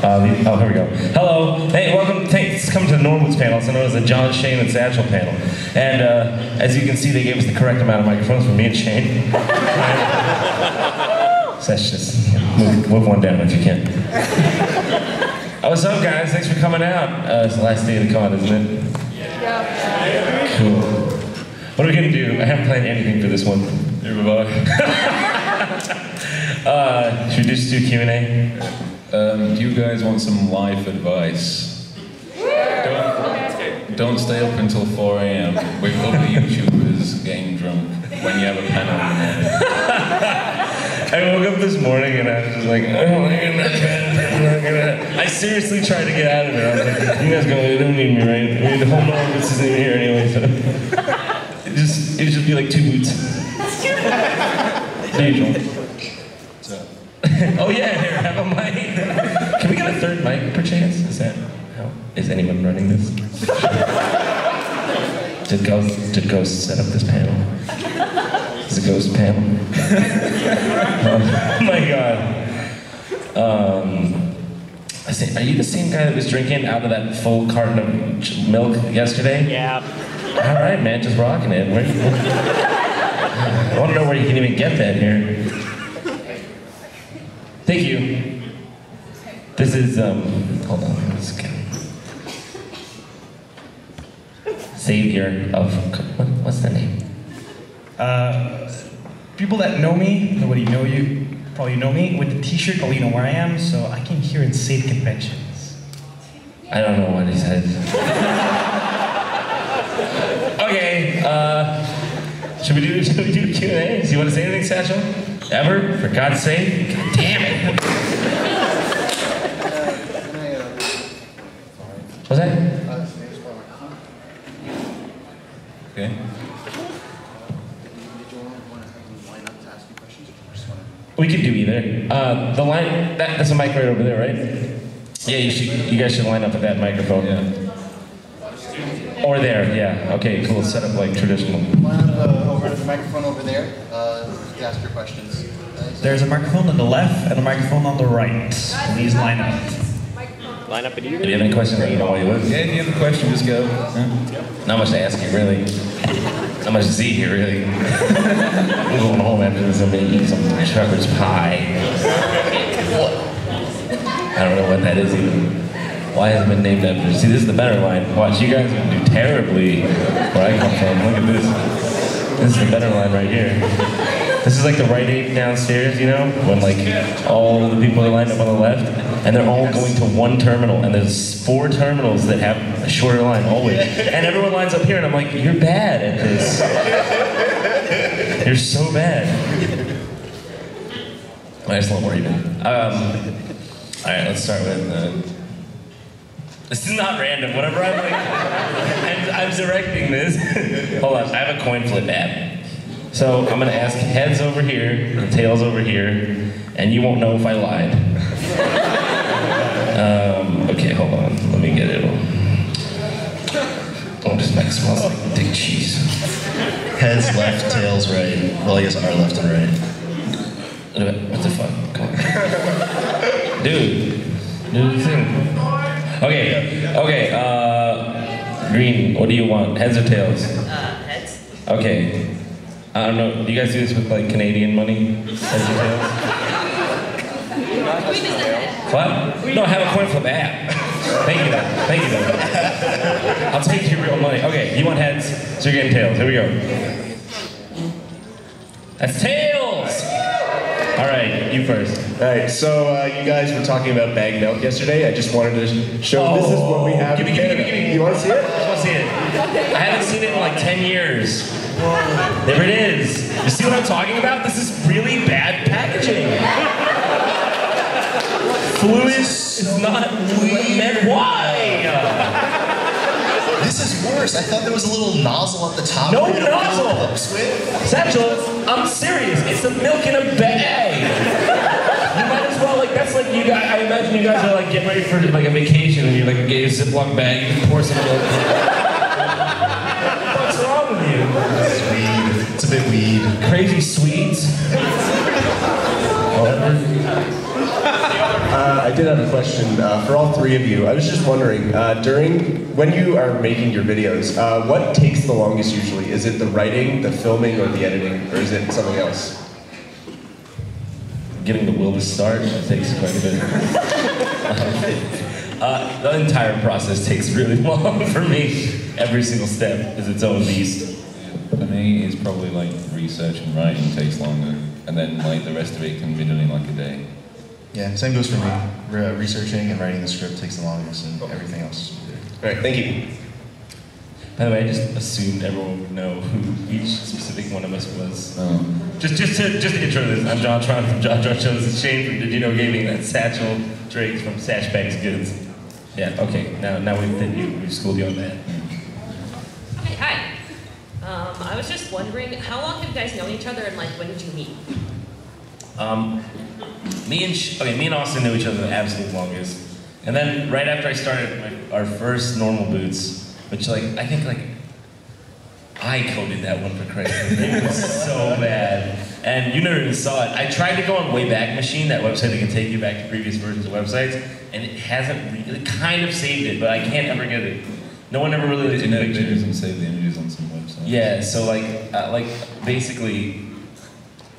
Oh, here we go. Hello. Hey, welcome. Thanks for coming to the Norwoods panel, also known as the John, Shane, and Satchel panel. And as you can see, they gave us the correct amount of microphones for me and Shane. Satch, just move one down if you can. What's up, guys? Thanks for coming out. It's the last day of the con, isn't it? Yeah. Cool. What are we gonna do? I haven't planned anything for this one. Here we go. Should we just do Q&A? Do you guys want some life advice? Don't stay up until 4 AM with other YouTubers getting drunk when you have a panel in the morning. I woke up this morning and I was just like, oh, I seriously tried to get out of there. I was like, you guys they don't need me, right? I mean, the whole Norwoods isn't even here anyway, so. It'd just be like 2 boots. The usual. Oh yeah, here, have a mic. Can we get a third mic, perchance? Is anyone running this? Did Ghost set up this panel? It's a ghost panel. Oh my god. Are you the same guy that was drinking out of that full carton of milk yesterday? Yeah. All right, man, just rocking it. I want to know where you can even get that here. Thank you. This is, hold on, let's get Savior of, what's the name? People that know me, nobody know you, probably know me, with the t-shirt, but you know where I am, so I came here in safe conventions. I don't know what he said. Okay, should we do Q&A? Do you want to say anything, Satchel? Ever? For God's sake? God damn it. What's that? Okay. We could do either. The line, that's a mic right over there, right? Yeah, you guys should line up with that microphone. Yeah. Or there, yeah. Okay, cool. Set up like traditional. Line up over the microphone over there to ask your questions. There's a microphone on the left and a microphone on the right. Please line up. Line up at either. Do you have any questions? You know why you would? Yeah, if you have a question, just go. Not much to ask you, really. Not much to see here, really. I'm going home after this. I'm going to eat some shepherd's pie. I don't know what that is even. Why hasn't it been named after? See, this is the better line. Watch, you guys are going to do terribly where I come from. Look at this. This is the better line right here. This is like the Rite Aid downstairs, you know? When like all the people are lined up on the left, and they're all going to one terminal, and there's 4 terminals that have a shorter line always. And everyone lines up here, and I'm like, you're bad at this. You're so bad. I just won't worry about it. Alright, let's start with, this is not random. Whenever I'm like, I'm directing this. Hold on, I have a coin flip app. So I'm gonna ask heads over here and tails over here, and you won't know if I lied. Okay, hold on. Let me get it. Oh, this mic smells like thick cheese. Heads left, tails right. Well, I guess our left and right. What the fuck? Come on. Dude, do the thing. Okay, Green, what do you want? Heads or tails? Heads. Okay. I don't know, do you guys do this with like Canadian money? Heads or tails? What? No, I have a coin flip app. Thank you though. I'll take your real money. Okay, you want heads, so you're getting tails. Here we go. That's tails! Alright, you first. Alright, so you guys were talking about bagged milk yesterday. I just wanted to show this is what we have in Canada. You want to see it? I want to see it. I haven't seen it in like 10 years. There it is. You see what I'm talking about? This is really bad packaging. Fluid is not meant. Why? This is worse. I thought there was a little nozzle at the top. No nozzle! Satchel, I'm serious. It's the milk in a bag. You might as well, like, that's like you guys, I imagine you guys are like getting ready for like a vacation and you're like, get a Ziploc bag, you pour some milk in. What's wrong with you? It's weed. It's a bit weed. Crazy Swedes. Whatever. I did have a question for all three of you. I was just wondering, when you are making your videos, what takes the longest usually? Is it the writing, the filming, or the editing, or is it something else? Getting the will to start takes quite a bit. The entire process takes really long for me. Every single step is its own beast. For me, it's probably like research and writing takes longer, and then like the rest of it can be done in like a day. Yeah, same goes for me. Researching and writing the script takes the longest, and everything else. All right, thank you. By the way, I just assumed everyone would know who each specific one of us was. Just to intro this, I'm JonTron from JonTron Shows. It's Shane from Did You Know Gaming. That's Satchel Drake from Satchbag's Goods. Yeah, okay, now we've schooled you on that. Okay, hi. I was just wondering, how long have you guys known each other, and like, when did you meet? Me and Austin knew each other the absolute longest. And then right after I started our first normal boots, which I think I coded that one for Christ's sake. It was so bad. And you never even saw it. I tried to go on Wayback Machine, that website that can take you back to previous versions of websites, and it it kind of saved it, but I can't ever get it. No one ever really It doesn't save the images on some websites. Yeah, so basically,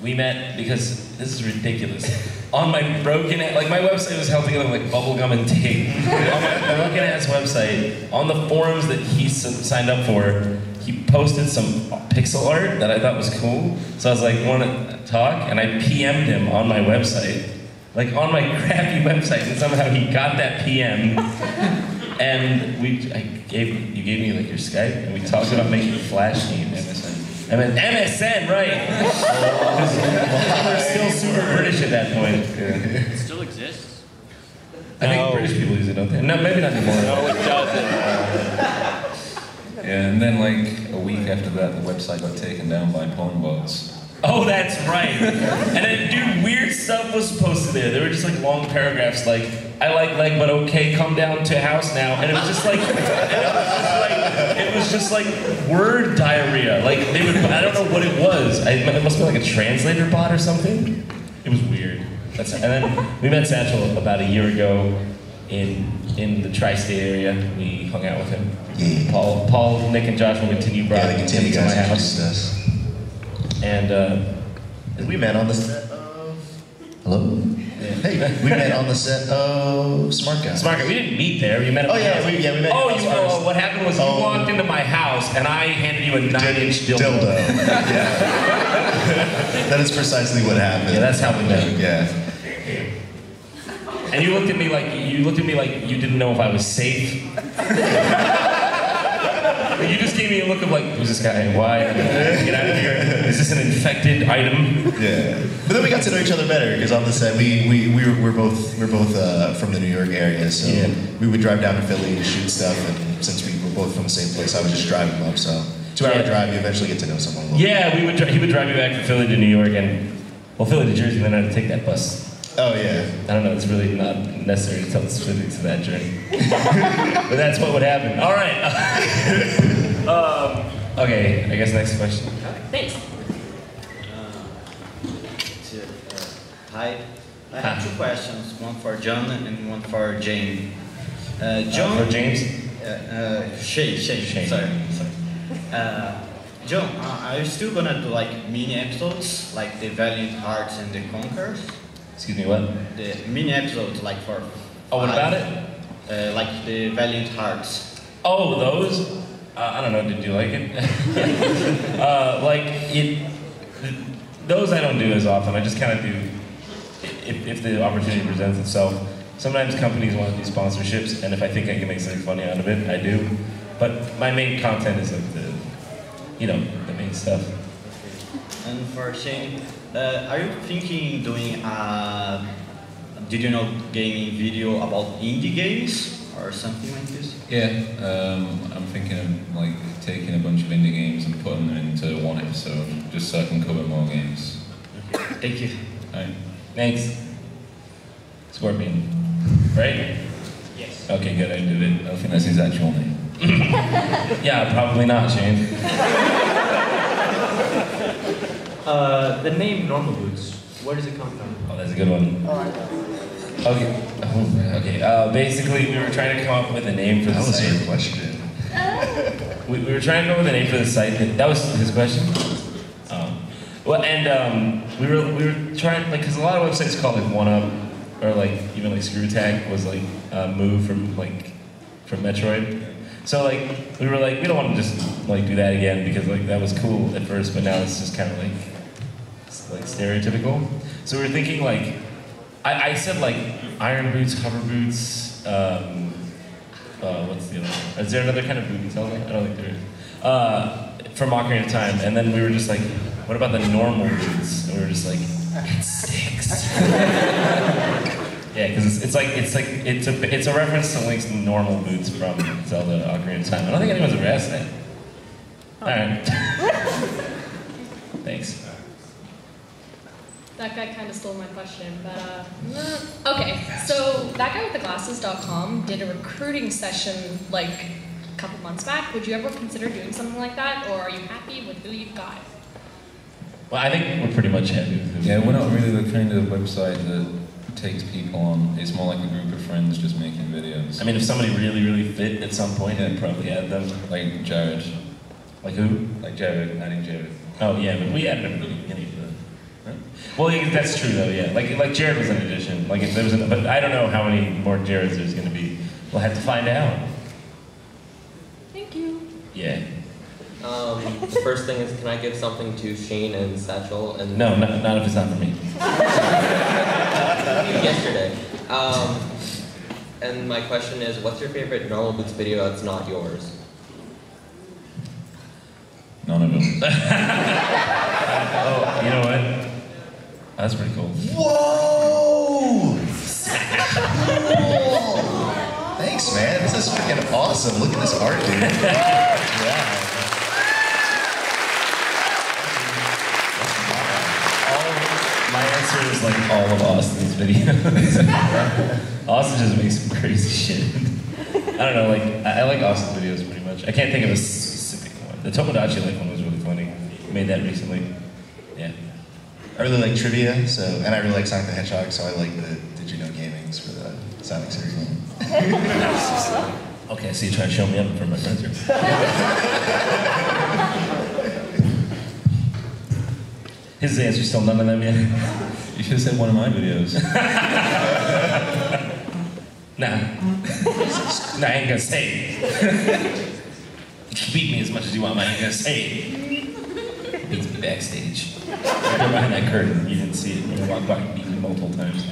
we met because this is ridiculous. On my broken, my website was held together with bubblegum and tape. On my broken ass website, on the forums that he signed up for, he posted some pixel art that I thought was cool. So I was like, want to talk? And I PM'd him on my website, on my crappy website, and somehow he got that PM. And you gave me your Skype, and we talked about making Flash games. I meant MSN, right? We're still super British at that point. It still exists? I think British people use it, don't they? No, maybe not anymore. No, it doesn't. Yeah, and then a week after that, the website got taken down by porn bots. Oh, that's right. And then, dude, weird stuff was posted there. There were just long paragraphs I like leg, but okay, come down to house now. And it was just word diarrhea. I don't know what it was. It must be a translator bot or something. It was weird. And then we met Satchel about a year ago in the tri-state area. We hung out with him. Yeah. Paul, Nick, and Josh will continue brought him to my house. And we met on the set of... Hello? Hey, we met on the set of Smart Guy. Smart Guy. We didn't meet there. You met at my house. We met. What happened was you walked into my house and I handed you a 9-inch dildo. Yeah. That is precisely what happened. Yeah, that's how we met. Yeah. And you looked at me like you didn't know if I was safe. You just gave me a look of who's this guy? Why? Get out of here. Is this an infected item? Yeah. But then we got to know each other better because on the set we're both from the New York area, so we would drive down to Philly to shoot stuff, and since we were both from the same place, I would just drive him up. So 2-hour drive, you eventually get to know someone a little bit. Yeah, he would drive me back from Philly to New York, and Philly to Jersey, and then I had to take that bus. Oh yeah. I don't know, it's really not necessary to tell the specifics of that journey. But that's what would happen. All right. Okay, I guess next question. Thanks. Hi. I have two questions, one for John and one for Jane. John. For James? Shane. Sorry. John, are you still gonna do mini episodes, like the Valiant Hearts and the Conquerors? Excuse me, what? The mini episodes, for. Oh, what about it? Like the Valiant Hearts. Oh, those? I don't know. Did you like it? Those I don't do as often. I just kind of do if the opportunity presents itself. Sometimes companies want to do sponsorships, and if I think I can make something funny out of it, I do. But my main content is the main stuff. And for Shane, are you thinking doing Did You Know Gaming video about indie games or something like this? Yeah, I'm thinking of taking a bunch of indie games and putting them into one episode, just so I can cover more games. Okay. Thank you. Right. Thanks. Scorpion. Right? Yes. Okay, good, I did it. I don't think that's his actual name. Yeah, probably not, Shane. The name Normal Boots, where does it come from? Oh, that's a good one. Okay. Okay. Basically, we were trying to come up with a name for the site. That was your question. We were trying to come up with a name for the site. That was his question. Well, and we were trying, like, because a lot of websites call like One Up or like even like Screw Attack was like moved from Metroid. So like we were like, we don't want to just like do that again because like that was cool at first, but now it's just kind of like stereotypical. So we were thinking like, I said like iron boots, hover boots. What's the other one? Is there another kind of boot you tell me? I don't think there is. From Ocarina of Time, and then we were just like, what about the normal boots? And we were just like, it sticks. Yeah, because it's a reference to Link's normal boots from Zelda Ocarina of Time. I don't think anyone's ever asked that. All right. Thanks. That guy kind of stole my question, but okay. So that guy with the glasses.com did a recruiting session like a couple months back. Would you ever consider doing something like that, or are you happy with who you've got? Well, I think we're pretty much happy with who. Yeah, we're not really the kind of website that takes people on. It's more like a group of friends just making videos. I mean, if somebody really fit at some point, I'd probably add them. Like Jared. Like who? Like Jared, adding Jared. Oh yeah, but we added him at the beginning of the. Right? Well, yeah, that's true though. Yeah, like Jared was an addition. Like if there was, but I don't know how many more Jareds there's going to be. We'll have to find out. Thank you. Yeah. The first thing is, can I give something to Shane and Satchel? And No, not if it's not for me. Yesterday. And my question is, what's your favorite Normal Boots video that's not yours? None of them. Oh, you know what? That's pretty cool. Whoa! Thanks, man. This is freaking awesome. Look at this art, dude. Yeah. My answer is like all of Austin's videos. Austin just makes some crazy shit. I don't know, like I like Austin's videos pretty much. I can't think of a specific one. The Tomodachi Life one was really funny. I made that recently. Yeah. I really like trivia, and I really like Sonic the Hedgehog, so I like the Did You Know Gamings for the Sonic series. Okay, so you're trying to show me up in front of my friends here. His answer's still none of them yet. You should have said one of my videos. Nah, I ain't gonna say it. You can beat me as much as you want, but I ain't gonna say it. Beats me backstage. Right there behind that curtain. You didn't see it. You walked by and beat me multiple times.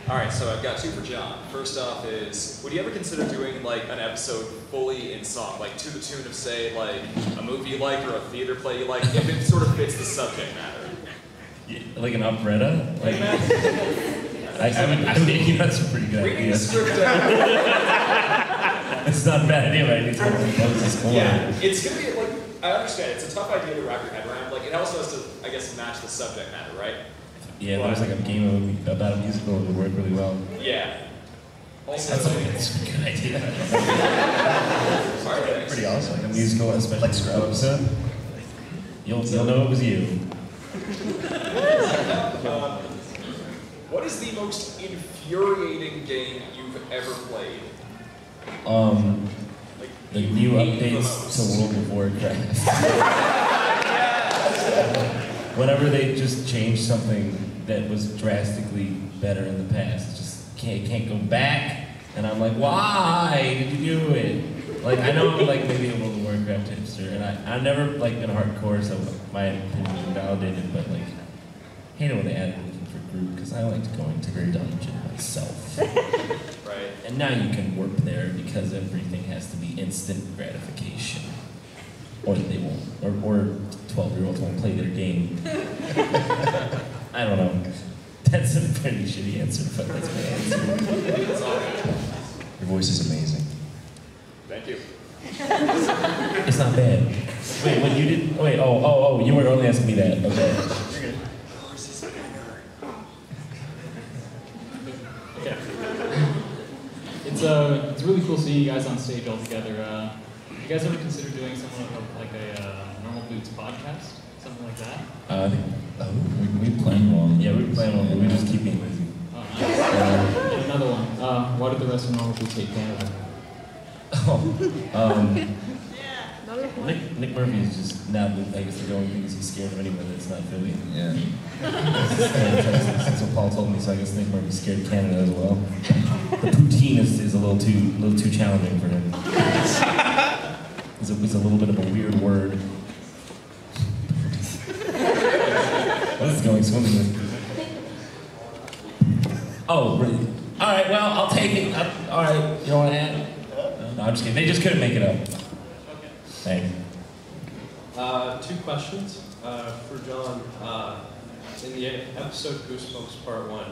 All right, so I've got two for John. First off is, would you ever consider doing like an episode fully in song, like to the tune of, say, like a movie you like or a theater play you like, if it sort of fits the subject matter? Yeah, like an operetta? Like, I mean, you know, that's a pretty good Reading idea. the script out. It's not a bad idea, but I need to close this corner. Yeah, it's gonna be like, I understand, it's a tough idea to wrap your head around. Like, it also has to, I guess, match the subject matter, right? Yeah, if it was like a game about a musical, it would work really well. Yeah. Also, That's a good idea. Sorry, Pretty awesome. Like a musical, especially Like Scrubs. You'll know it was you. What is the most infuriating game you've ever played? Like, The you new hate the updates most? to World of Warcraft. Whenever they just change something that was drastically better in the past, just can't go back, and I'm like, why did you do it? Like, I know I'm like maybe a World of Warcraft hipster, and I've never like been hardcore, so my opinion is validated, but like, I hate it when they add anything for group, because I liked going to the dungeon myself. Right. And now you can warp there because everything has to be instant gratification. Or they won't, or 12-year-olds won't play their game. I don't know. That's a pretty shitty answer, but that's my answer. That's all good. Your voice is amazing. Thank you. It's not bad. Wait, what you did? Wait, oh, you were only asking me that. Okay. Okay. It's really cool seeing you guys on stage all together. You guys ever consider doing something like a Normal Boots podcast? Something like that? We planned one. Yeah, we planned one, but we just keep being busy. Why did the rest of Normal Foods hate Canada? Nick Murphy is just now, I guess the going thing is he's scared of anyone that's not Philly. Yeah. That's what Paul told me, so I guess Nick Murphy's scared of Canada as well. The poutine is a little too challenging for him. It's a little bit of a weird word. This is going swimmingly. Oh, really? All right, well, I'll take it. All right, you don't want to add? No, I'm just kidding. They just couldn't make it up. Thanks. Two questions for John. In the episode Goosebumps Part 1,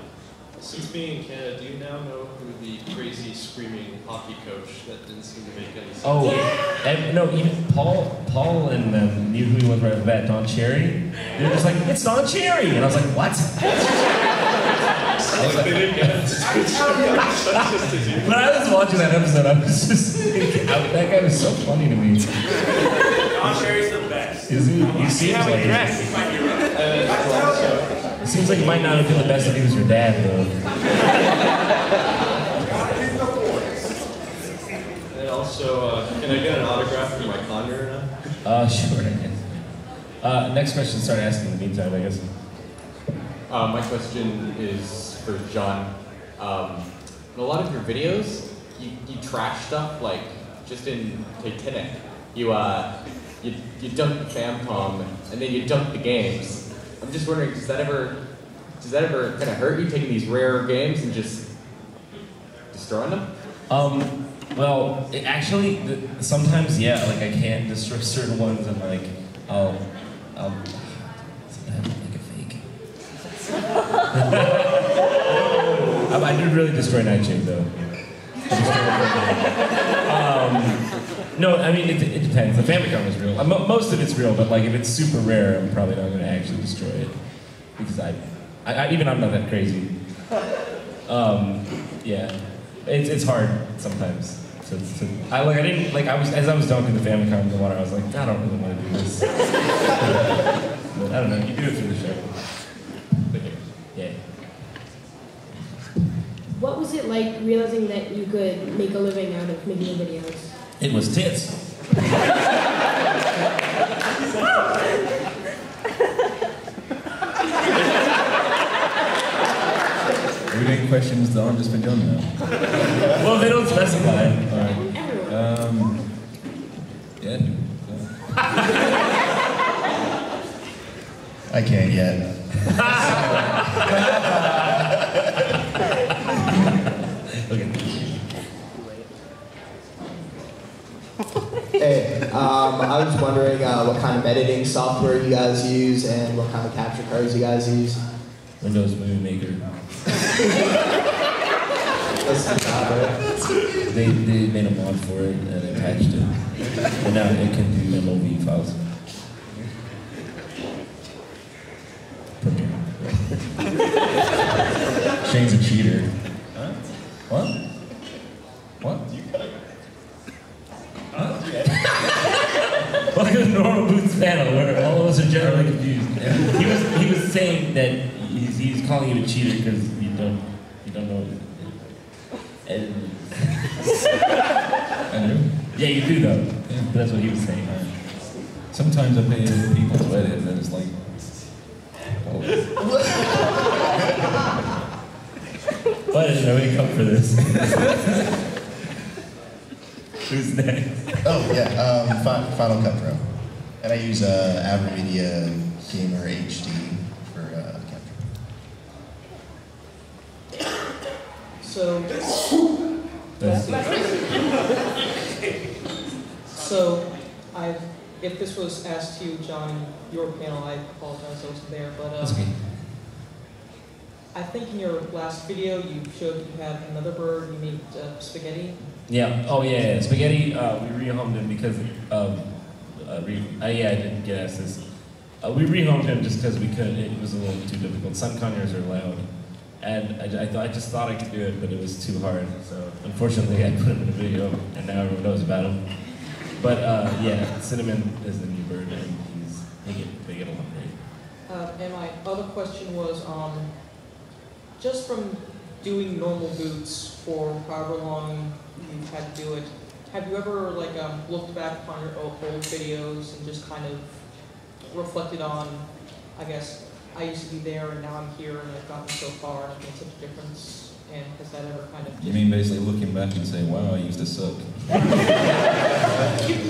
since being in Canada, do you now know who the crazy screaming hockey coach that didn't seem to make any sense? Oh, and, no, even Paul and them knew who he was right off the bat, Don Cherry. They were just like, it's Don Cherry! And I was like, what? They didn't get it. When I was watching that episode, I was just thinking, that guy was so funny to me. Don Cherry's the best. Is he? He seems like it seems like he might not have been the best if he was your dad, though. And also, can I get an autograph for my Conner now? Sure. Next question, start asking in the meantime, I guess. My question is for John. In a lot of your videos, you trash stuff, like just in Titanic. You dump the Famicom and then you dump the games. I'm just wondering, does that ever kind of hurt you taking these rare games and just destroying them? Well, actually, sometimes, yeah, like I can't destroy certain ones, and like I'll make a fake. I did really destroy Nightshade though. No, I mean it depends. The Famicom is real. Most of it's real, but like if it's super rare, I'm probably not going to actually destroy it because even I'm not that crazy. Yeah, it's hard sometimes. I was dunking the Famicom in the water. I was like, I don't really want to do this. But I don't know. You do it for the show. But yeah. What was it like realizing that you could make a living out of making videos? It was tits. Are we getting questions that aren't just for John now? Well, they don't specify. All right. Yeah. I can't yet. Hey, I was wondering what kind of editing software you guys use and what kind of capture cards you guys use. Windows Movie Maker. That's the job, right? They made a mod for it and attached it. And now it can do MOV files. Shane's a cheater. Huh? What? What? Welcome to Normal Boots panel, where all of us are generally confused. He was saying that he's calling you a cheater because you don't know. And I do. Yeah, you do though. Yeah. That's what he was saying. Sometimes I pay people to edit, and then it's like, oh. Why didn't nobody come for this? Who's next? Oh yeah, Final Cut Pro, and I use AverMedia Gamer HD for capture. So if this was asked to you, John, your panel, I apologize I wasn't there, but That's okay. I think in your last video you showed you had another bird, you made spaghetti. Yeah. Oh yeah. Spaghetti. We rehomed him because of. I didn't get asked this. We rehomed him just because we couldn't. It was a little too difficult. Sun conures are loud, and I just thought I could do it, but it was too hard. So unfortunately, I put him in a video, and now everyone knows about him. But yeah, Cinnamon is the new bird, and they get along great. And my other question was, just from doing normal boots for however long you've had to do it, have you ever like looked back upon your old videos and just kind of reflected on, I guess, I used to be there and now I'm here and I've gotten so far and I've made such a difference? And has that ever kind of... You mean basically looking back and saying, wow, I used to suck? You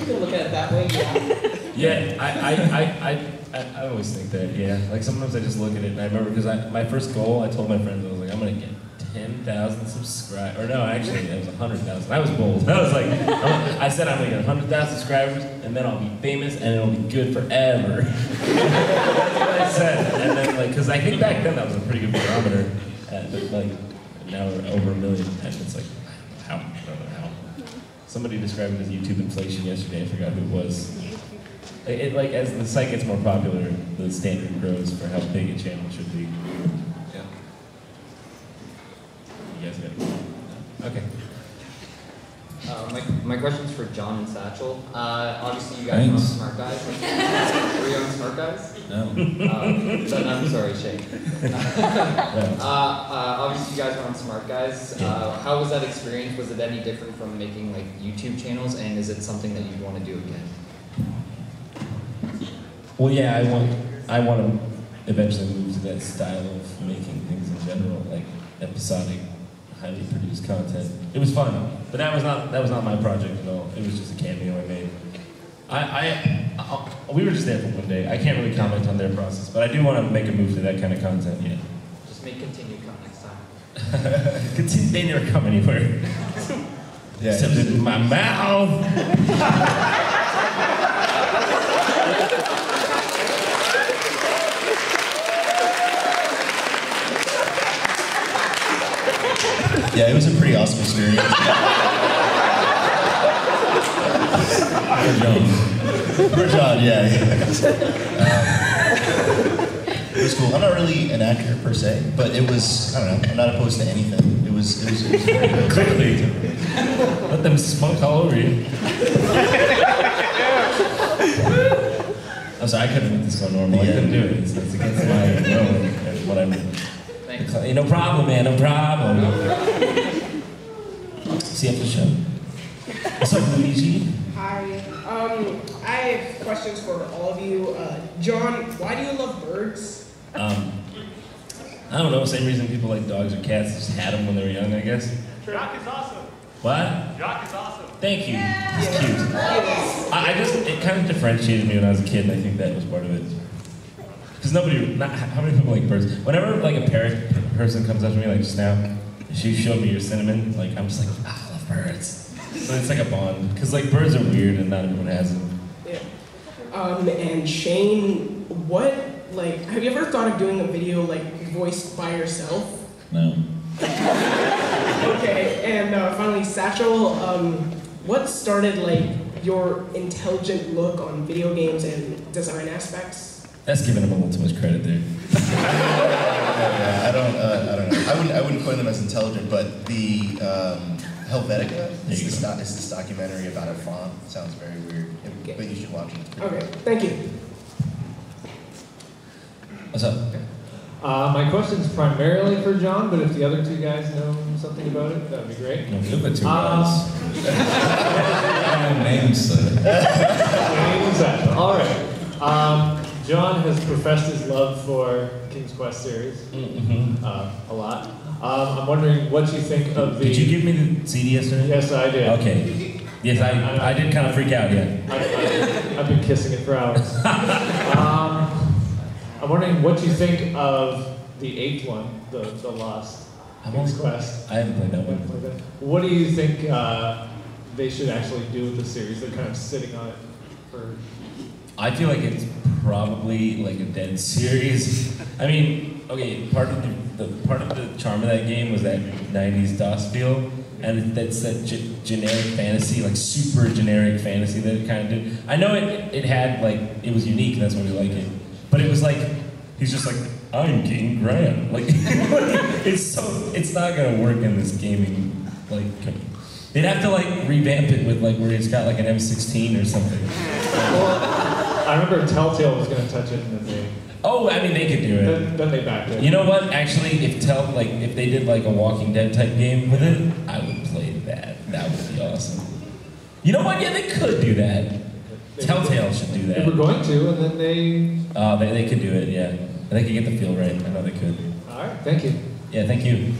can look at it that way, yeah. Yeah, I always think that, yeah. Like sometimes I just look at it and I remember, because my first goal, I told my friends, I was like, I'm gonna get 10,000 subscribers. Or no, actually, it was 100,000. I was bold. I was like, I said I'm gonna get 100,000 subscribers and then I'll be famous and it'll be good forever. That's what I said. And then like, because I think back then that was a pretty good barometer. But like, now we're over 1 million, and it's like, how? I don't know how. Somebody described it as YouTube inflation yesterday. I forgot who it was. It like as the site gets more popular, the standard grows for how big a channel should be. Yeah. You guys got it. Okay. My question's for John and Satchel. Obviously, you guys are smart guys. Were you on smart guys? No. Then I'm sorry, Shane. Obviously, you guys were on smart guys. How was that experience? Was it any different from making like YouTube channels? And is it something that you'd want to do again? Well, yeah, I want to eventually move to that style of making things in general, like episodic, highly produced content. It was fun, but that was not my project at all. It was just a cameo I made. We were just there for one day. I can't really comment on their process, but I do want to make a move to that kind of content. Yeah. Just make continue come next time. They never come anywhere. Yeah, except in my mouth. Yeah, it was a pretty awesome experience. For John, yeah. It was cool. I'm not really an actor per se, but it was, I don't know, I'm not opposed to anything. It was very good. Clearly. Let them smunk all over you. I'm sorry, I couldn't make this go normal. I couldn't do it. It's against my will and what I'm... Thanks. No problem, man, no problem. See you after the show. What's up, Luigi? Hi. I have questions for all of you. John, why do you love birds? I don't know, same reason people like dogs or cats, just had them when they were young, I guess. Jock is awesome. What? Jock is awesome. Thank you. It's cute. It kind of differentiated me when I was a kid, and I think that was part of it. Because how many people like birds? Whenever like a parrot person comes up to me like just now, she showed me your cinnamon, like I'm just like, I love birds. So it's like a bond. Because like birds are weird and not everyone has them. Yeah. And Shane, have you ever thought of doing a video like voiced by yourself? No. Okay, and finally, Satchel, what started like your intelligent look on video games and design aspects? That's giving him a little too much credit there. I don't know. I wouldn't coin them as intelligent, but the Helvetica is this documentary about a font. It sounds very weird, but you should watch it. Okay, thank you. What's up? My question's primarily for John, but if the other two guys know something about it, that would be great. No, the other two guys. Names. Names. All right. John has professed his love for King's Quest series a lot. I'm wondering what you think of the... Did you give me the CD yesterday? Yes, I did. Okay. Yes, I did kind of freak out, yeah. I've been kissing it for hours. I'm wondering what you think of the 8th one, the Lost King's Quest. I haven't played that one. What do you think they should actually do with the series? They're kind of sitting on it for... I feel like it's probably like a dead series. I mean, okay, part of the charm of that game was that 90s DOS feel, and that's that generic fantasy, like super generic fantasy that it kind of did. I know it had like, it was unique, and that's why we like it. But it was like, he's just like, I'm King Graham. Like, it's not gonna work in this gaming, like, they'd have to like revamp it with like, where he's got like an M16 or something. Well, I remember Telltale was gonna touch it, and then Oh, I mean, they could do it. Then they backed it. You know what? Actually, if they did like a Walking Dead type game with it, I would play that. That would be awesome. You know what? Yeah, they could do that. Telltale should do that. They were going to, and then they... They could do it, yeah. They could get the feel right. I know they could. All right, thank you. Yeah, thank you.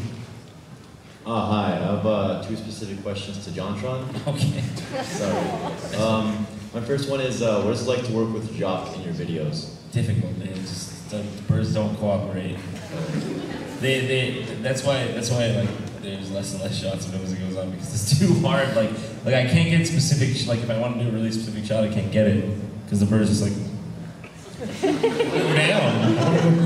Hi, I have 2 specific questions to JonTron. Okay. Sorry. My first one is, what is it like to work with Jock in your videos? Difficult, man. Just the birds don't cooperate. That's why like there's less and less shots of him as it goes on because it's too hard. Like I can't get specific. Like if I want to do a really specific shot, I can't get it because the bird's just like go down.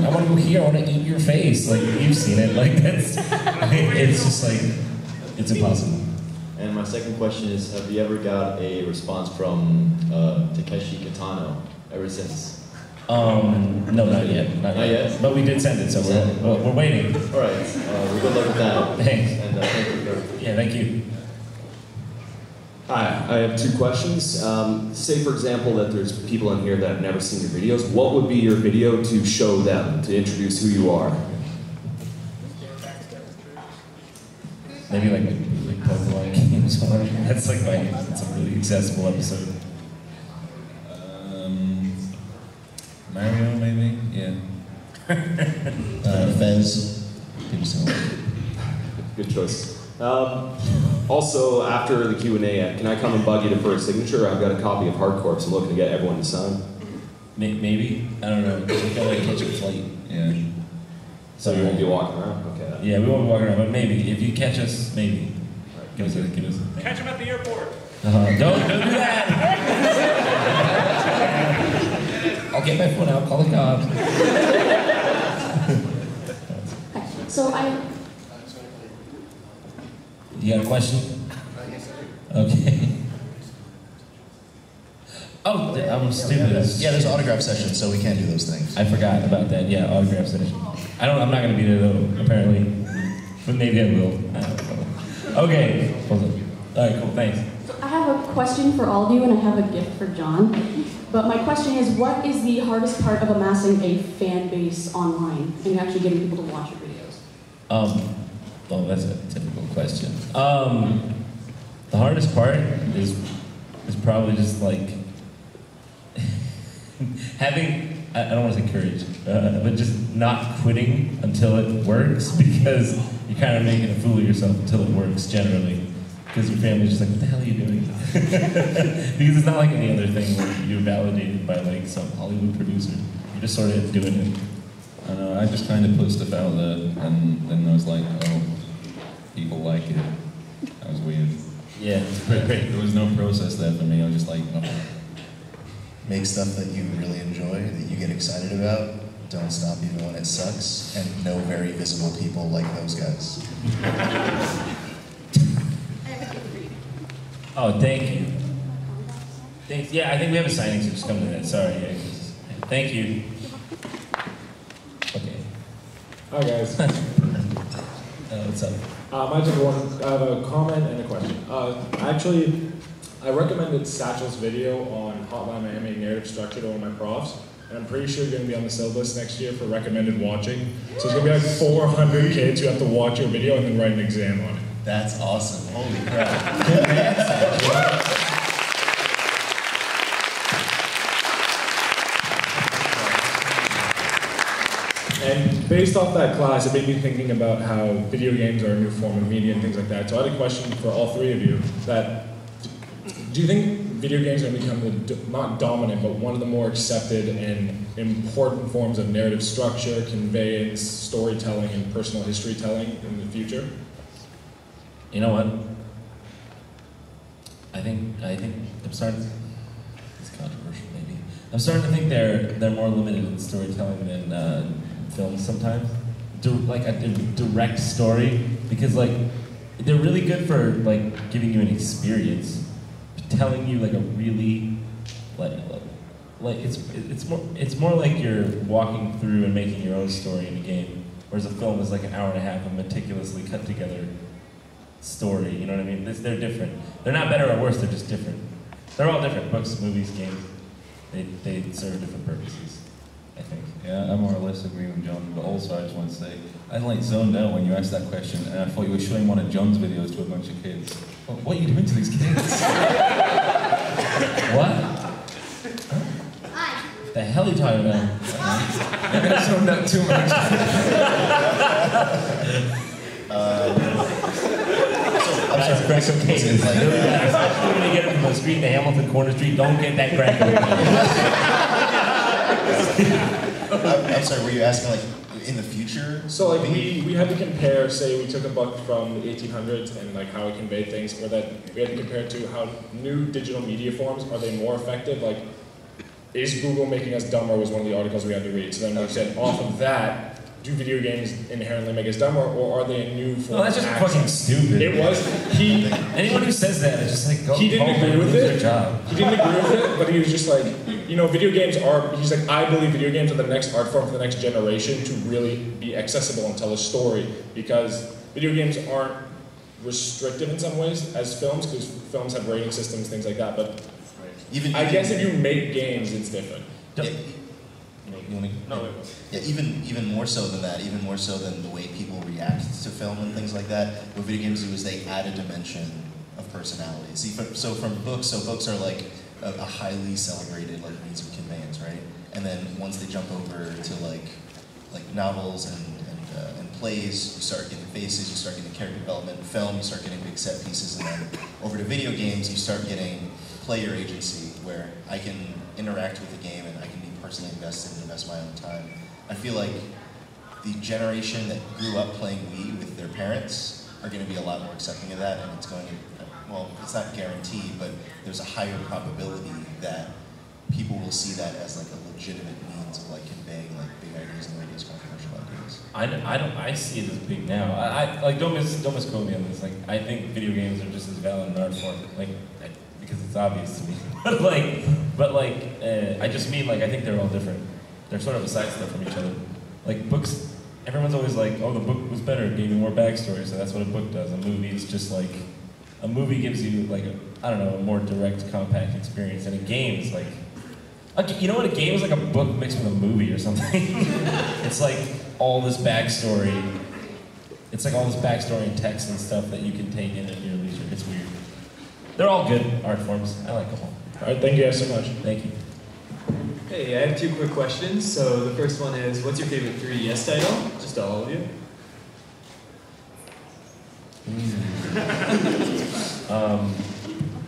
I want to go here. I want to eat your face. Like you've seen it. Like that's. It's just like it's impossible. And my second question is, have you ever got a response from Takeshi Kitano ever since? No, not yet. Not yet. But we did send it, so we're waiting. All right. Well, good luck with that. Thanks. And thank you for everything. Yeah, thank you. Hi, I have 2 questions. Say, for example, that there's people in here that have never seen your videos. What would be your video to show them, to introduce who you are? Maybe like Pokemon games. That's like it's a really accessible episode. Mario, maybe? Yeah. Fez. Good choice. Also, after the Q&A, can I come and bug you for a signature? I've got a copy of Hardcore, so I'm looking to get everyone to sign. Maybe? I don't know. We gotta catch a flight. Yeah. So you won't be walking around? Okay. Yeah, we won't be walking around, but maybe. If you catch us, maybe. Give us a Catch him at the airport. Don't do that! I'll get my phone out, call the cops. So You got a question? Okay. Oh, I'm stupid. Yeah, there's autograph sessions, so we can do those things. I forgot about that. Yeah, autograph session. I'm not gonna be there though, apparently. But maybe I will. I don't know. Okay. Hold on. All right, cool. Thanks. I have a question for all of you, and I have a gift for John. But my question is, what is the hardest part of amassing a fan base online and actually getting people to watch your videos? Well, that's a typical question. The hardest part is probably just like having, I don't want to say courage, but just not quitting until it works, because you're kind of making a fool of yourself until it works generally. Because your family's just like, what the hell are you doing? Because it's not like any other thing where you're validated by like some Hollywood producer. You're just sort of doing it. I know, I just kind of put stuff out there, and then I was like, oh, people like it. That was weird. Yeah, it's pretty great. There was no process there for me. I was just like, oh. Make stuff that you really enjoy, that you get excited about. Don't stop even when it sucks. And know very visible people like those guys. Oh, thank you. Thanks. Yeah, I think we have a signing, so just come to that. Sorry. Yeah. Thank you. Okay. Hi, guys. What's up? I have a comment and a question. Actually, I recommended Satchel's video on Hotline Miami narrative structure to one of my profs, and I'm pretty sure you're going to be on the syllabus next year for recommended watching. So it's going to be like 400 kids who have to watch your video and then write an exam on it. That's awesome. Holy crap. Good man, Satchel. And based off that class, it made me thinking about how video games are a new form of media and things like that. So I had a question for all 3 of you. Do you think video games are going to become not dominant, but one of the more accepted and important forms of narrative structure, conveyance, storytelling, and personal history telling in the future? You know what? I think I'm starting. It's controversial, maybe. I'm starting to think they're more limited in storytelling than films sometimes. Like a direct story, because like they're really good for like giving you an experience, telling you like a really like it's more like you're walking through and making your own story in a game, whereas a film is like an hour and a half of meticulously cut together story. You know what I mean? They're different. They're not better or worse. They're just different. They're all different. Books, movies, games. They serve different purposes. I think. Yeah, I more or less agree with John, but also I just want to say, I like zoned out when you asked that question, and I thought you were showing one of John's videos to a bunch of kids. What are you doing to these kids? What? The hell are you talking about? Maybe I zoned out too much. Guys, crack cocaine. Especially when you get from the street to Hamilton Corner Street, don't get that crack cocaine. I'm sorry, were you asking like in the future? So like we had to compare, say we took a book from the 1800s and like how it conveyed things, or that we had to compare it to how new digital media forms, are they more effective? Like, is Google making us dumber was one of the articles we had to read. So then we said, off of that, do video games inherently make us dumber, or are they a new form? No, that's just fucking stupid. It was. Anyone who says that is just like, go he didn't home agree and with lose it. their job. He didn't agree with it, but he was just like, you know, video games are, he's like, I believe video games are the next art form for the next generation to really be accessible and tell a story, because video games aren't restrictive in some ways as films, because films have rating systems, things like that, but I guess if you make games, it's different. Yeah, even more so than that, even more so than the way people react to film and things like that. What video games do is they add a dimension of personality. See, so books are like a highly celebrated like means of conveyance, right? And then once they jump over to like novels and plays, you start getting faces, you start getting character development. In film, you start getting big set pieces, and then over to video games, you start getting player agency, where I can interact with the game and I can be personally invested and invest my own time. I feel like the generation that grew up playing Wii with their parents are going to be a lot more accepting of that, and it's going to, well, it's not guaranteed, but there's a higher probability that people will see that as like a legitimate means of like conveying like big ideas and ideas, controversial ideas. I see it as big now. I like don't misquote me on this. Like I think video games are just as valid an art form. Like because it's obvious to me. but I just mean like I think they're all different. They're sort of a sidestep from each other. Like books, everyone's always like, oh, the book was better, it gave you more backstory, so that's what a book does. A movie is just like, a movie gives you like a more direct, compact experience. And a game is like, you know what, a game is like a book mixed with a movie or something. It's like all this backstory. It's like all this backstory and text and stuff that you can take in at your leisure. It's weird. They're all good art forms. I like them all. All right, thank you guys so much. Thank you. Hey, I have 2 quick questions. So the first one is, what's your favorite 3DS title? Just all of you.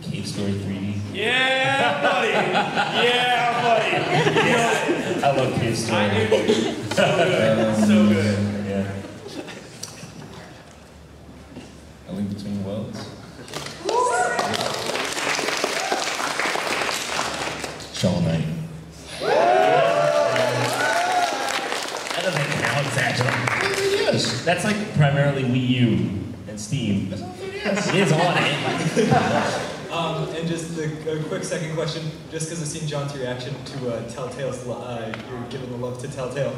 Cave Story 3D. Yeah, buddy! Yeah, buddy! I love Cave Story. I do. So good. So good. Yeah. A Link Between Worlds. Shovel Knight. That doesn't count, Satchel. Yes. That's like primarily Wii U and Steam. It is on it. And just a quick second question, just because I've seen John's reaction to Telltale's, you're giving the love to Telltale.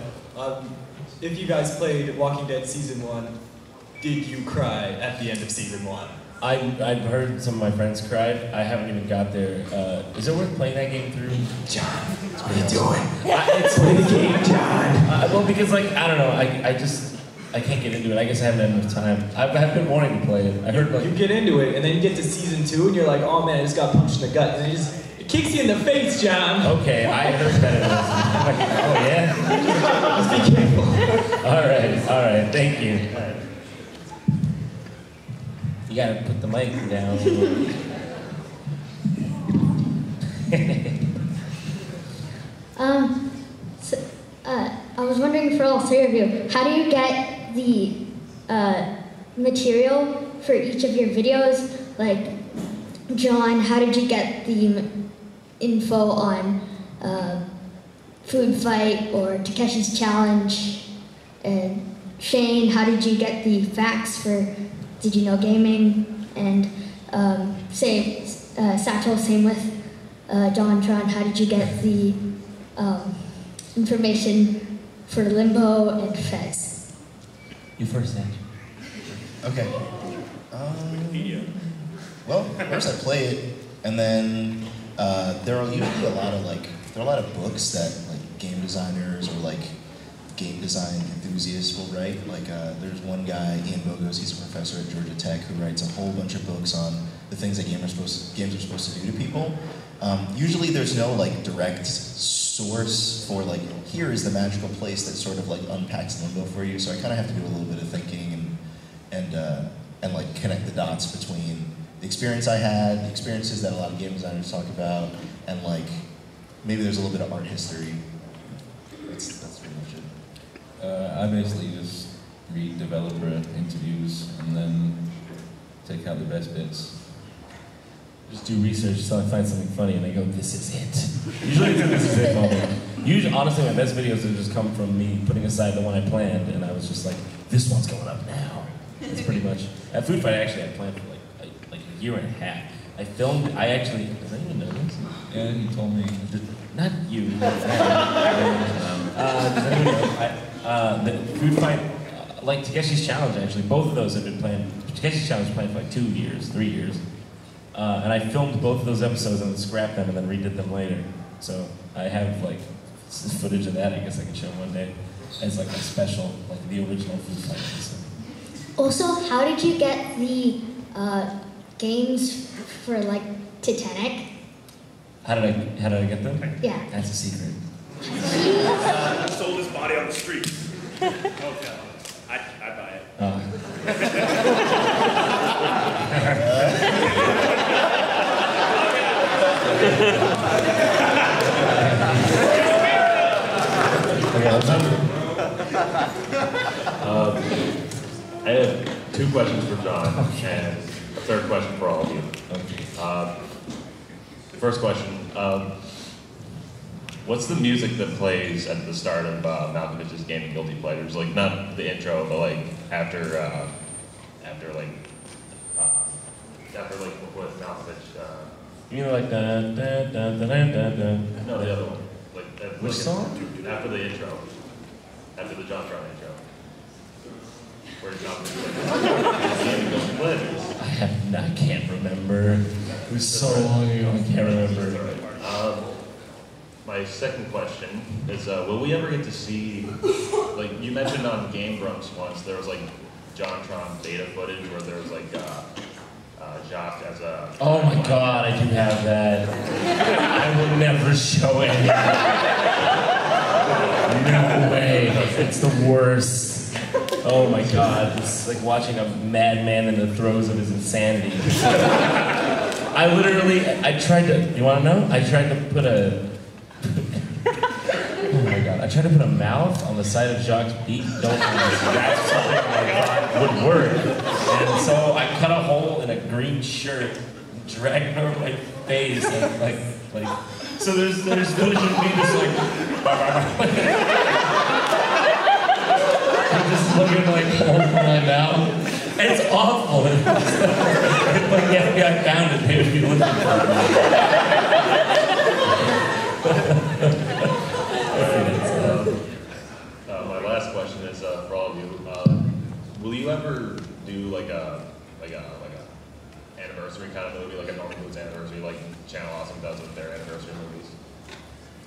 If you guys played Walking Dead Season 1, did you cry at the end of Season 1? I've heard some of my friends cried. I haven't even got there. Is it worth playing that game through? John, what are you doing? It's play the game, John. Well, because like I don't know, I can't get into it. I guess I haven't had enough time. I've been wanting to play it. I heard like you get into it, and then you get to Season 2, and you're like, oh man, I just got punched in the gut, and it kicks you in the face, John. Okay, I heard that it was. I'm like, oh yeah. Just be careful. All right, thank you. All right. You gotta put the mic down. I was wondering for all 3 of you, how do you get the material for each of your videos? Like, John, how did you get the info on Food Fight or Takeshi's Challenge? And Shane, how did you get the facts for Did You Know Gaming? And Satchel, same with JonTron, how did you get the information for Limbo and Fez? You first, Satchel. Okay. Well, first I play it, and then there are usually a lot of books that like game designers or like game design enthusiasts will write. Like there's one guy, Ian Bogos, he's a professor at Georgia Tech who writes a whole bunch of books on the things that games are supposed to do to people. Usually there's no like direct source for like, here is the magical place that sort of like unpacks limbo for you. So I kind of have to do a little bit of thinking and like connect the dots between the experience I had, the experiences that a lot of game designers talk about, and like maybe there's a little bit of art history. That's pretty much it. I basically just read developer interviews and then take out the best bits. Just do research until I find something funny and I go, this is it. Usually it's a this is it moment. Usually, honestly, my best videos have just come from me putting aside the one I planned and I was just like, this one's going up now. That's pretty much. At Food Fight, I actually had planned for like a year and a half. I filmed, I actually, does anyone know this? Yeah, you told me. Not you. Does anyone know? The Food Fight, like Takeshi's Challenge actually, both of those have been planned. Takeshi's Challenge was planned for like 2 years, 3 years. And I filmed both of those episodes and then scrapped them and then redid them later. So I have like footage of that. I guess I can show one day as like a special, like the original Food Fight episode. Also, how did you get the games for like Titanic? How did I get them? Yeah. That's a secret. Sold his body on the street. Okay. I buy it. I have 2 questions for John and a third question for all of you. First question, what's the music that plays at the start of Malkovich's Gaming Guilty Pleasures? Like not the intro, but like after with Malkovich. You know, like da da da da da da da. No, the other one. Which song? After the intro. After the JonTron intro. Where John Gaming Guilty Pleasures. I can't remember. It was so long ago, I can't remember. My second question is, will we ever get to see, like you mentioned on Game Grumps once, there was like JonTron beta footage where there was like Jacques as a... Oh my god, I do have that. I will never show it. No way. It's the worst. Oh my god, it's like watching a madman in the throes of his insanity. I tried to, you wanna know? I tried to put a, oh my god, I tried to put a mouth on the side of Jacques' beak. Don't that's something I thought would work. And so I cut a hole in a green shirt, dragged it over my face, and like, so there's footage of me just like, I'm just looking like holding my mouth. And it's awful. But yeah, I found it. They would be looking for my last question is for all of you. Will you ever do like a anniversary kind of movie, like a Normal Foods anniversary, like Channel Awesome does with their anniversary movies?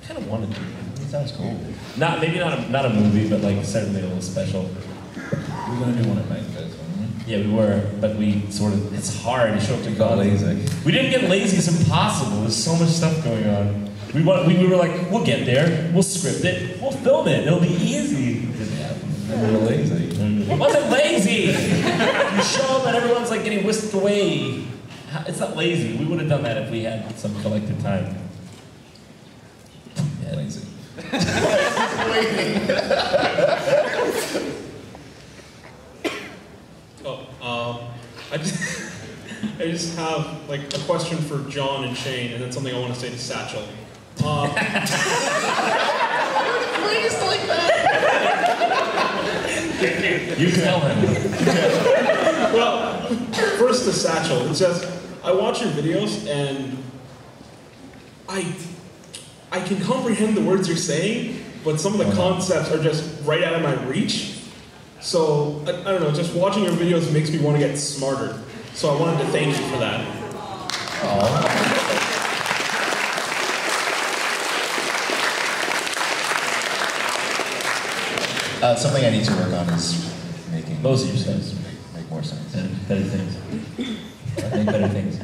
I kind of wanted to. It sounds cool. Maybe not a movie, but like certainly a little special. We were gonna do one at Night Guys, weren't we? Yeah, we were, but we sort of, it's hard to show up to got lazy. We didn't get lazy, it's impossible. There's so much stuff going on. We were like, we'll get there, we'll script it, we'll film it, it'll be easy. And we were lazy. It wasn't lazy! You show up and everyone's like getting whisked away. It's not lazy. We would have done that if we had some collective time. Yeah, lazy. I just have like a question for John and Shane, and then something I want to say to Satchel. Please like that. You tell him. Well, first to Satchel. It's just I watch your videos and I can comprehend the words you're saying, but some of the concepts are just right out of my reach. So, I don't know, just watching your videos makes me want to get smarter. So I wanted to thank you for that. Something I need to work on is making most of your sense. Make more sense. And better things. Make better things.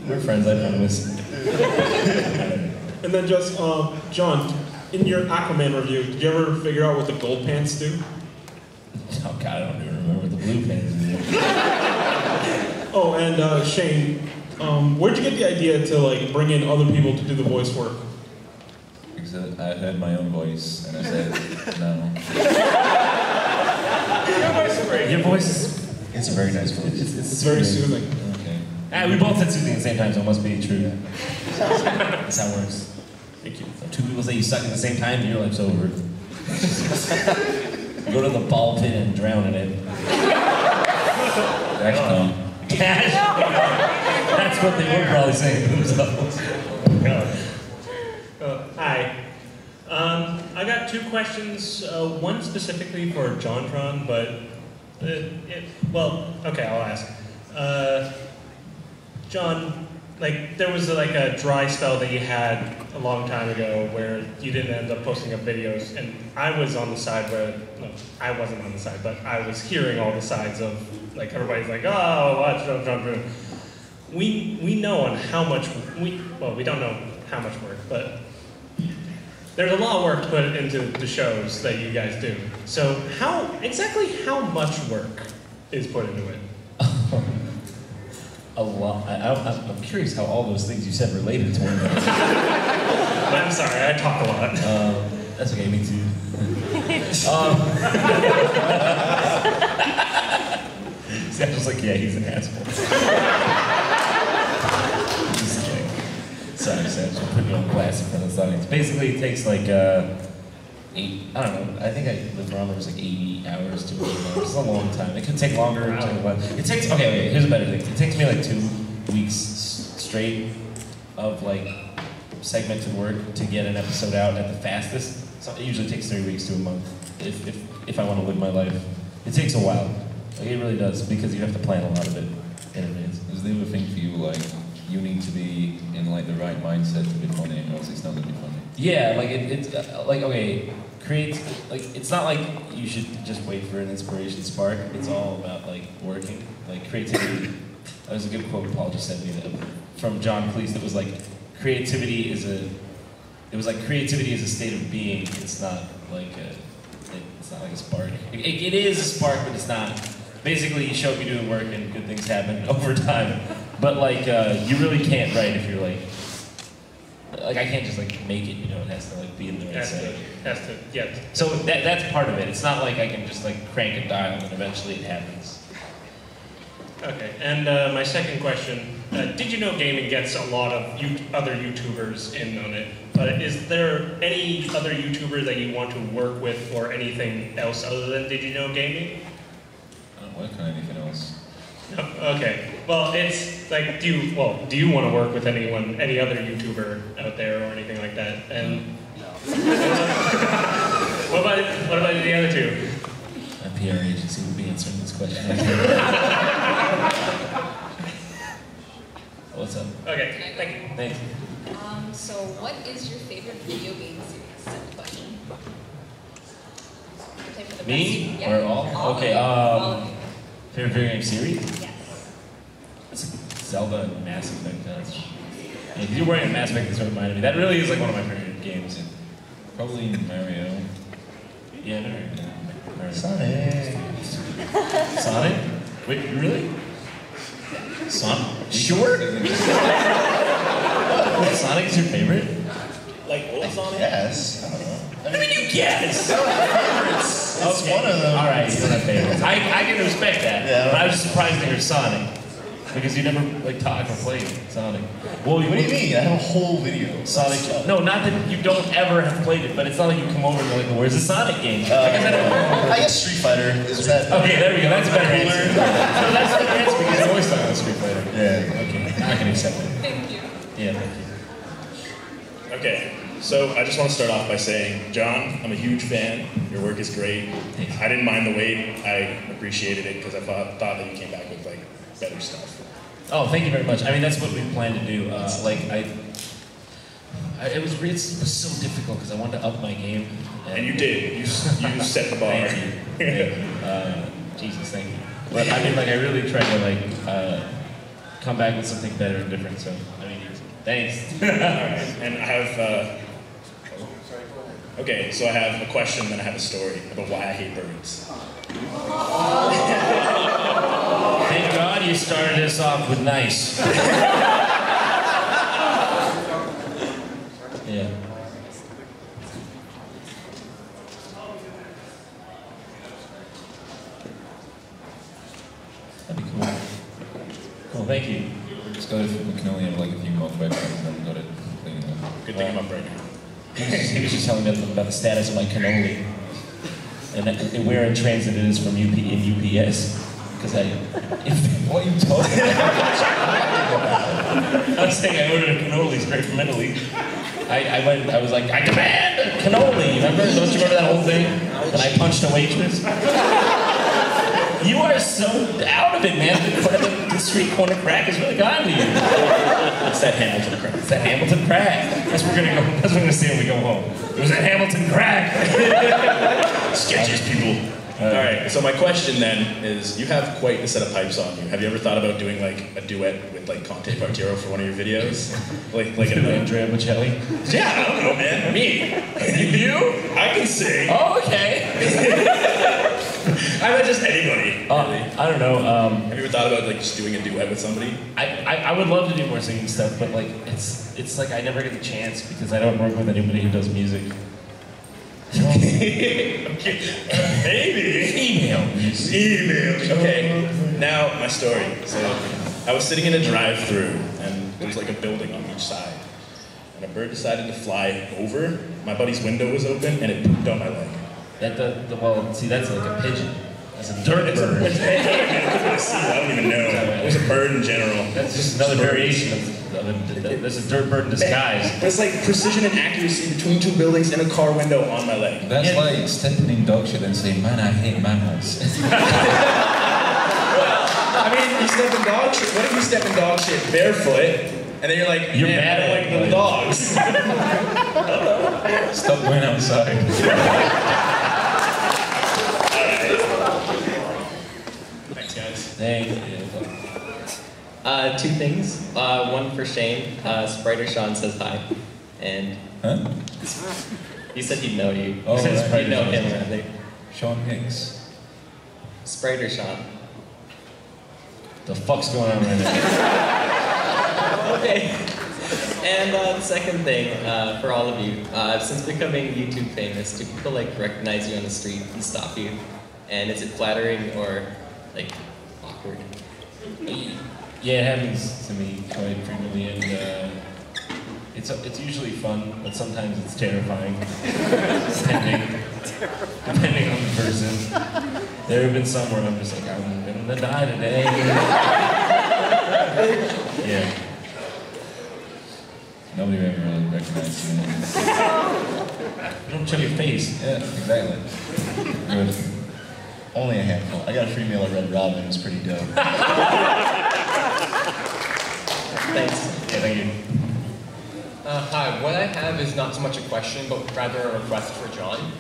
We're friends, I promise. And then just, John, in your Aquaman review, did you ever figure out what the gold pants do? Oh God, I don't even remember what the blue pants do. Oh, and Shane, where'd you get the idea to like bring in other people to do the voice work? Because I heard my own voice and I said, no. Your voice is... It's a very nice voice. It's very soothing. Okay. We both said soothing at the same time, so it must be true. That's how it works. Thank you. So 2 people say you suck at the same time, and your life's over. Go to the ball pit and drown in it. Actually, Cash? That's what they were probably saying to themselves. Hi. I got 2 questions, one specifically for JonTron, but, well, okay, I'll ask. John, like, there was like a dry spell that you had a long time ago where you didn't end up posting up videos, and I was on the side where, no, I wasn't on the side, but I was hearing all the sides of, like, everybody's like, oh, watch JonTron. We know on how much, well, we don't know how much work, but there's a lot of work put into the shows that you guys do. So exactly how much work is put into it? A lot. I'm curious how all those things you said related to one another. I'm sorry, I talk a lot. That's okay, me too. See, I was like, yeah, he's an asshole. Just kidding. Sorry, Satch, I'm putting you on blast in front of the audience. Basically, it takes like 8, I don't know, I think I lived around there was like 80 hours to 80 hours. It's a long time. It could take longer. It takes, okay, here's a better thing. It takes me like 2 weeks straight of like segmented work to get an episode out at the fastest. So it usually takes 3 weeks to a month if I want to live my life. It takes a while. Like, it really does, because you have to plan a lot of it in advance. Is there a thing for you, like, you need to be in like the right mindset to be funny, or else it's not gonna be funny? Yeah, like it's like, okay, it's not like you should just wait for an inspiration spark. It's all about like working, like creativity. That was a good quote Paul just sent me from John Cleese. That was like, creativity is a state of being. It's not like a spark. It is a spark, but it's not. Basically, you show up, you do the work, and good things happen over time. But like, you really can't write if you're like I can't just like make it, you know, it has to like be in the right setting. Yeah. So that's part of it. It's not like I can just like crank a dial and eventually it happens. Okay, and my second question, did you know gaming gets a lot of other YouTubers in on it, but is there any other YouTuber that you want to work with or anything else other than Did You Know Gaming? I don't work on anything else. No? Okay, well it's like, do you want to work with any other YouTuber out there or anything like that? And what about the other two? My PR agency would be answering this question. What's up? Okay, thank you. Thanks. So what is your favorite video game series? Simple question. Me? Yeah. Or all? Okay, all of you. favorite video game series? Yes. It's Zelda and Mass Effect. Yeah, you're wearing a Mass Effect, that sort of reminded me. That really is like one of my favorite games. Probably Mario. Yeah, Mario. Sonic. Sonic? Wait, really? Sonic? Sure? Sonic is your favorite? Like old Sonic? Yes. I don't know. I mean, you guess! I don't have favorites. It's Okay. one of them. Alright, you don't have favorites. I can respect that. Yeah, but I was surprised to hear Sonic. Because you never like talk or play Sonic. Well, What do you mean? I have a whole video. Sonic. No, not that you don't ever have played it, but it's not like you come over and you're like, well, where's the Sonic game? I guess Street Fighter is that. Okay, there we go. That's a better answer. So that's a better answer because you always talk about Street Fighter. Yeah. Okay, I can accept it. Thank you. Yeah, thank you. Okay, so I just want to start off by saying, John, I'm a huge fan. Your work is great. I didn't mind the wait. I appreciated it because I thought that you came back with like better stuff. Oh, thank you very much. I mean, that's what we plan to do. It was so difficult because I wanted to up my game. And you did. You set the bar. Thank you. Jesus, thank you. But I mean, like, I really tried to like come back with something better and different. So I mean, thanks. All right. And I have. Okay, so I have a question, then I have a story about why I hate birds. Thank God you started us off with nice. Yeah. That'd be cool. Cool, thank you. Just got it. We can only have like a few more questions, and then we got it cleaning up. Good thing I'm up right now. He was just telling me about the status of my cannoli and where in transit it is from UP and UPS. Because what are you talking about? I was saying I ordered a cannoli straight from Italy. I was like, I demand a cannoli. Remember? Don't you remember that whole thing? And I punched a waitress. You are so out of it, man. The street corner crack has really gotten to you. It's that Hamilton crack. It's that Hamilton crack. That's what we're gonna say when we go home. It was a Hamilton crack. Sketches, people. All right. So my question then is: you have quite a set of pipes on you. Have you ever thought about doing like a duet with like Conte Partiro for one of your videos? like Andrea Bocelli? Yeah, I don't know, man. Me? You? I can sing. Oh, okay. I meant just anybody. Really. I don't know. Have you ever thought about like just doing a duet with somebody? I would love to do more singing stuff, but like it's like I never get the chance because I don't work with anybody who does music. Maybe. Email. Okay. Now my story. So I was sitting in a drive-through, and there was like a building on each side, and a bird decided to fly over. My buddy's window was open, and it pooped on my leg. Well, see, that's like a pigeon. That's a dirt bird. I don't even know. It was a bird in general. That's just another variation of that's a dirt bird in disguise. But it's like precision and accuracy between two buildings and a car window on my leg. That's like stepping in dog shit and saying, man, I hate mammals. I mean, you step in dog shit. What if you step in dog shit barefoot, and then you're like, you're mad at like little dogs? Stop going outside. Thanks, guys. Thank you. Two things. One for Shane. Spriter Sean says hi. And he said he'd know you. Oh, he said right. you'd know him, I think. Sean Hicks. Spriter Sean. The fuck's going on right now? Okay. And the second thing, for all of you, since becoming YouTube famous, do people like recognize you on the street and stop you? And is it flattering or like awkward? Yeah, it happens to me quite frequently, and it's usually fun, but sometimes it's terrifying, depending on the person. There have been some where I'm just like, I'm gonna die today. Yeah. Nobody ever really recognized you. You don't show your face. Yeah, exactly. Good. Only a handful. I got a free meal at Red Robin. It was pretty dope. Thanks. Yeah, thank you. Hi, what I have is not so much a question, but rather a request for John.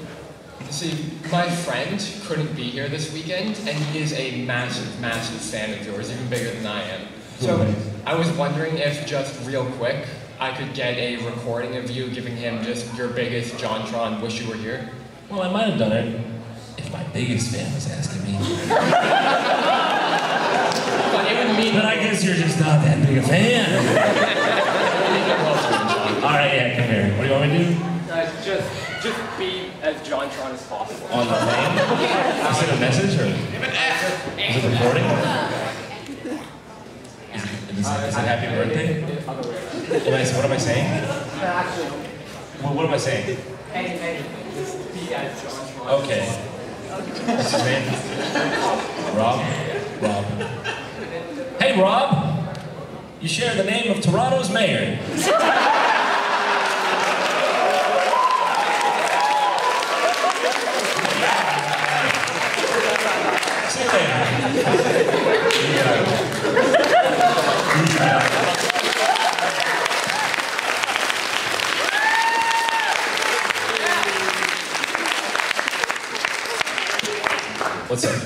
See, my friend couldn't be here this weekend, and he is a massive, massive fan of yours, even bigger than I am. So I was wondering if, just real quick, I could get a recording of you giving him just your biggest JonTron wish you were here. Well, I might have done it if my biggest fan was asking me. But it would mean... But I guess you're just not that big a fan. Alright, yeah, come here. What do you want me to do? Just be as JonTron as possible. On the phone? Is it a message or is it recording? Is it happy birthday? What am I saying? What am I saying? Just be as JonTron. Okay. What's his name? Rob? Rob. Hey, Rob! You share the name of Toronto's mayor. See you later. What's up?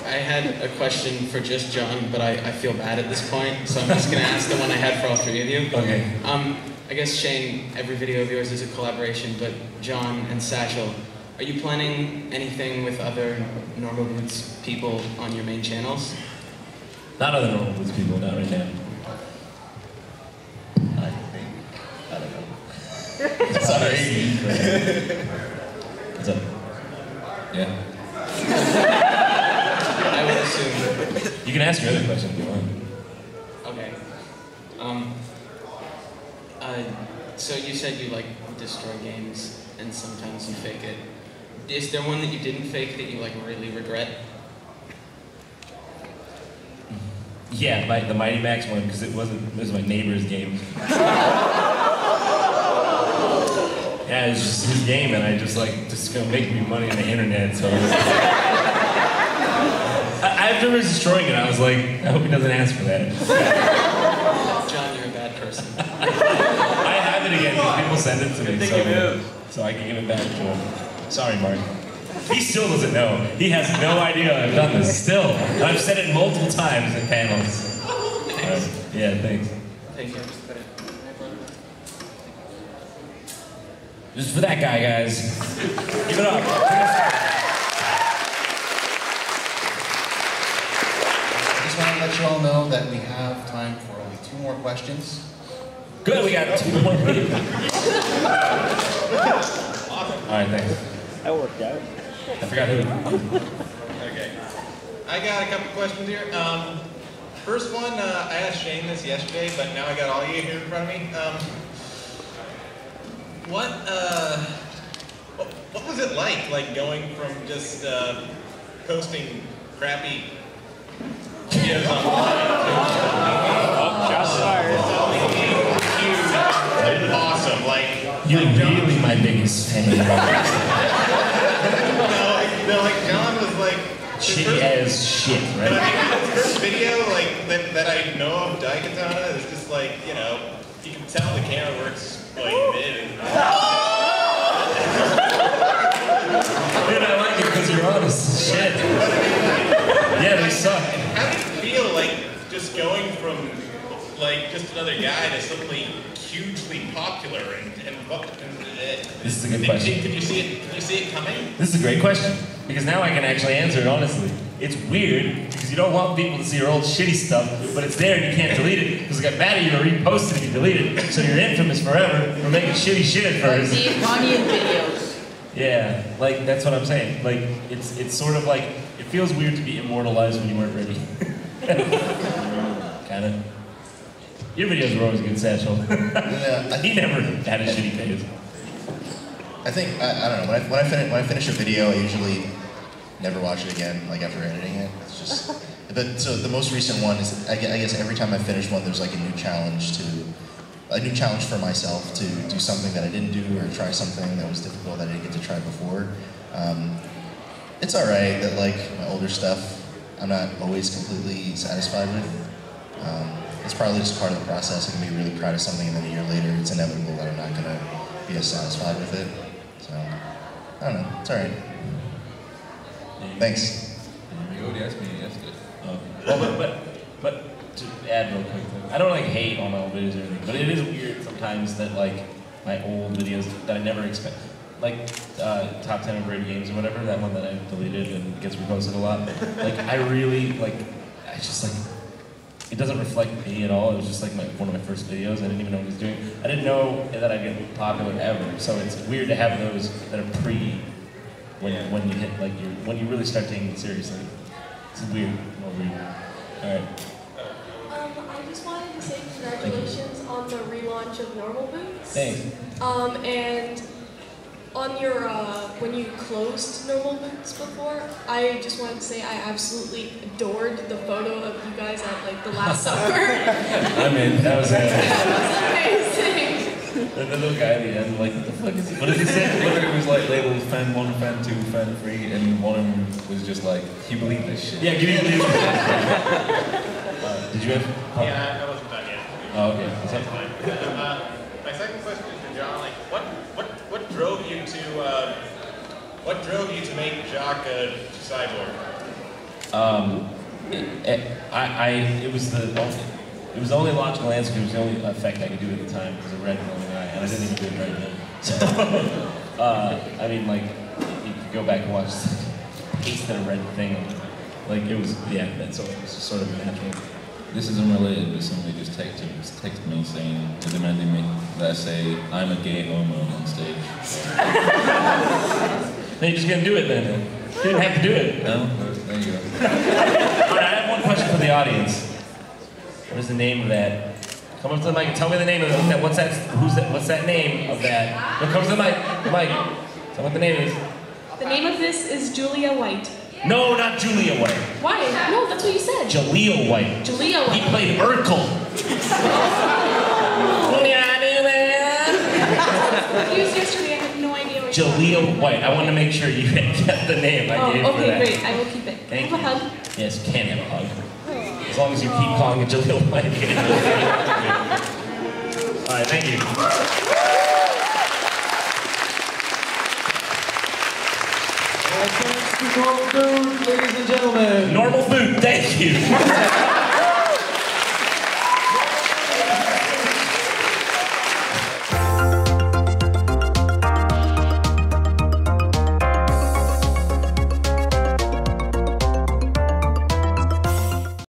I had a question for just John, but I feel bad at this point, so I'm just gonna ask the one I had for all three of you. Okay. I guess, Shane, every video of yours is a collaboration, but John and Satchel, are you planning anything with other Normal Boots people on your main channels? Not other Normal Boots people, not right now. I don't know. Sorry. What's up? Yeah. I would assume. You can ask your other question if you want. Okay. So you said you like destroy games and sometimes you fake it. Is there one that you didn't fake that you like really regret? Yeah, the Mighty Max one, because it was my neighbor's game. Yeah, it was just his game, and I just gonna make me money on the internet, so. After I was destroying it, I was like, I hope he doesn't ask for that. John, you're a bad person. I have it again, because people send it to me, so I can give it back to him. Sorry, Mark. He still doesn't know. He has no idea I've done this, still. And I've said it multiple times in panels. Yeah, thanks. Thank you. Just for that guy, guys. Give it up. I just want to let you all know that we have time for only 2 more questions. Good, we got 2 more people. Alright, thanks. That worked out. I forgot who. Okay. I got a couple questions here. First one, I asked Shane this yesterday, but now I got all you here in front of me. What was it like going from just posting crappy videos online to awesome, like You're really my biggest fan. No, like John was like shitty as shit, right? But I mean, his first video, like that I know of Daikatana is just like, you know, you can tell the camera works like mid. Dude, I like it because you're honest. Shit. Yeah, they suck. How do you feel like just going from like just another guy to suddenly hugely popular and This is a good question. Did you see it coming? This is a great question, because now I can actually answer it honestly. It's weird, because you don't want people to see your old shitty stuff, but it's there and you can't delete it, because it got mad at you or reposted if you delete it, so you're infamous forever for making shitty shit at first. The onion videos. Yeah, like, that's what I'm saying. Like, it's sort of like, it feels weird to be immortalized when you weren't ready. Kinda. Your videos were always a good, Satchel. Yeah, he never had a shitty phase. I think, I don't know, when I finish a video, I usually never watch it again, like after editing it. It's just, so the most recent one is, I guess every time I finish one, there's like a new challenge for myself to do something that I didn't do or try something that was difficult that I didn't get to try before. It's alright that like my older stuff, I'm not always completely satisfied with. It's probably just part of the process. I can be really proud of something and then a year later it's inevitable that I'm not gonna be as satisfied with it. So, I don't know, it's alright. Thanks. You already asked me yesterday. Well, but to add real quick, I don't like hate on my old videos or anything, but it is weird sometimes that like my old videos that I never expect, like top 10 overrated games or whatever, that one that I deleted and gets reposted a lot. Like I really like, I just like, it doesn't reflect me at all. It was just like one of my first videos. I didn't even know what I was doing. I didn't know that I'd get popular ever. So it's weird to have those that are when you hit like when you really start taking it seriously. It's weird. All right. I just wanted to say congratulations on the relaunch of Normal Boots. Thanks. And on your, when you closed Normal Boots before, I just wanted to say I absolutely adored the photo of you guys at like the Last Supper. I mean, that was That was amazing. The little guy at the end, like, what the fuck is he? What did he say? It was like labeled fan 1, fan 2, fan 3, and one of them was just like, you believe this shit? Yeah, can you believe this? Did you have? Yeah, I wasn't done yet. Oh, okay. What's up? My second question is for John. Like, what drove you to make Jacques a cyborg? It was the only logical answer. It was the only effect I could do at the time. It was a red glowing eye, and I didn't even do it right then. So, I mean, like, you could go back and watch paste in a red thing. Like, it was, yeah, that's so it was sort of natural. This is unrelated, but somebody just texted me saying, demanding me that I say, I'm a gay homo on stage. Then you're just gonna do it then. You didn't have to do it. No? There you go. Alright, I have one question for the audience. What is the name of that? Come up to the mic and tell me the name of that. What's that name of that? No, come to the mic. The mic. Tell me what the name is. The name of this is Julia White. No, not Julia White. Why? No, that's what you said. Jaleel White. Jaleel White. He played Urkel. Used yesterday, I have no idea what Jaleel White. I want to make sure you get the name I gave for that. Okay, great. I will keep it. Thank Have a hug. Yes, you can have a hug. As long as you keep calling it Jaleel White. All right, thank you. Normal food, ladies and gentlemen. Normal food, thank you.